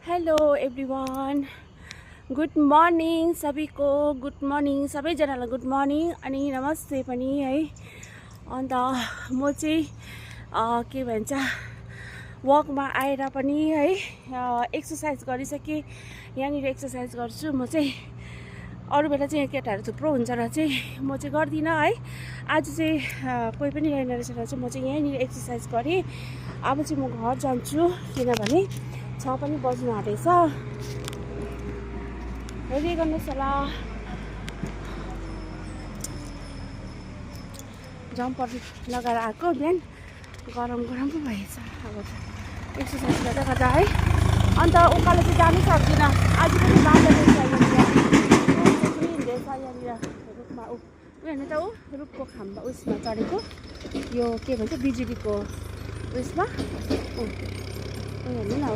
Hello everyone, good morning सबैको, good morning सबैजनालाई good morning अनि नमस्ते पनि है। अन्त म चाहिँ के भन्छ वकमा आएर पनि है एक्सर्साइज गरिसकेँ। यहाँनिर एक्सर्साइज गर्छु म चाहिँ। अरू बेला चाहिँ केटाहरू थुप्रो हुन्छ र चाहिँ म चाहिँ गर्दिनँ है। आज चाहिँ कोही पनि रहेन रहेछ र चाहिँ म चाहिँ यहीँनिर एक्सर्साइज गरेँ। अब चाहिँ म घर जान्छु किनभने 6 पनि बज्नु आँटेछ। रेडी गर्नुहोस् होला। जम्पर लगाएर आएको, बिहान गरम गरम पो भएछ। अब एक्सर्साइज गर्दा गर्दा है। अन्त उकालो चाहिँ जानु सक्दिनँ। आज पनि बाटो हिँड्दैछ यहाँनिर रुखमा। ऊ हेर्नु त, ऊ रुखको खाम्बा उयसमा चढेको, यो के भन्छ बिजुलीको उयसमा। हेर्नु न,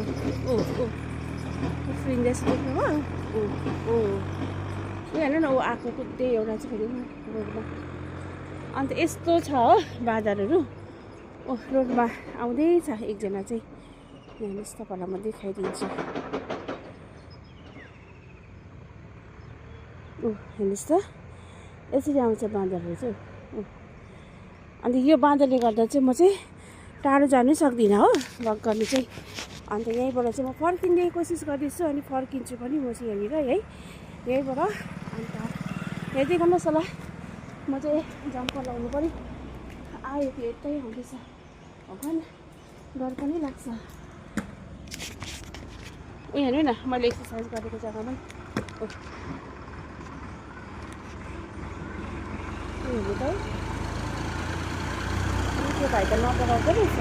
उफ्रिँदैछ देख्नुभयो। हेर्नु न, ऊ आएको कुद्दै एउटा चाहिँ फेरि रोडमा। अन्त यस्तो छ हो बादलहरू। रोडमा आउँदैछ एकजना चाहिँ। हेर्नुहोस् तपाईँलाई म देखाइदिन्छु। हेर्नुहोस् त, यसरी आउँछ बाँदरहरू चाहिँ। अन्त यो बाँदरले गर्दा चाहिँ म चाहिँ टाढो जानै सक्दिनँ हो वक गर्नु चाहिँ। अन्त यहीँबाट चाहिँ म फर्किने कोसिस गर्दैछु अनि फर्किन्छु पनि म चाहिँ यहाँनिर है यहीँबाट। अन्त हेर्दै गर्नुहोस् होला। म चाहिँ जम्पर लगाउनु पऱ्यो। आयो त्यो यतै आउँदैछ। भगवान् डर पनि लाग्छ। हेर्नु न, मैले एक्सर्साइज गरेको जग्गामा हेर्नु त, त्यो भाइ त नडराउँदो रहेछ।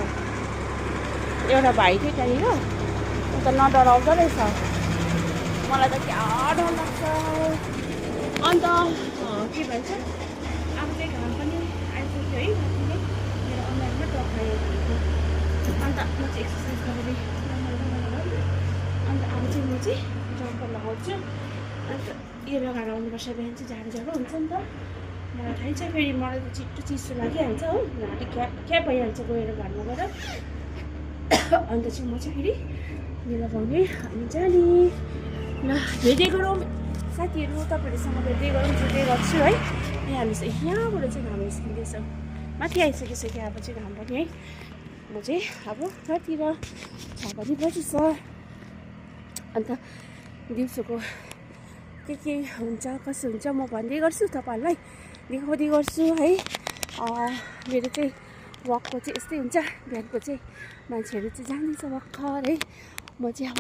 एउटा भाइ थियो त्यहाँनिर, ऊ त नडराउँदो रहेछ। मलाई त क्या डर लाग्छ। अन्त के भन्छ, अब चाहिँ घाम पनि आइसक्यो है। मेरो अनुहारमा टक्रायो भनेको। अन्त म चाहिँ एक्सर्साइज गरेर अन्त अब चाहिँ म चाहिँ जम्पर लगाउँछु। अन्त यो लगाएर आउनुपर्छ। बिहान चाहिँ जाडो जाडो हुन्छ नि त। मलाई थाहै छ, फेरि मलाई त छिट्टो चिसो लागिहाल्छ हो। घाँटी क्या भइहाल्छ गएर घरमा गएर। अन्त चाहिँ म चाहिँ फेरि यो लगाउने अनि जाने। ल भेट्दै गरौँ साथीहरू, तपाईँहरूसँग भेट्दै गरौँ, भेट्दै गर्छु है। यहाँ हेर्नुहोस्, यहाँबाट चाहिँ घाम निस्किँदैछ। माथि आइसकिसक्यो अब चाहिँ घाम पनि है। म चाहिँ अब घरतिर 6 बजी बजिछ। अन्त दिउँसोको के हुन्छ कसो हुन्छ म भन्दै गर्छु, तपाईँहरूलाई देखाउँदै गर्छु है। मेरो चाहिँ वकको चाहिँ यस्तै हुन्छ। बिहानको चाहिँ मान्छेहरू चाहिँ जाँदैछ भर्खर है। म चाहिँ अब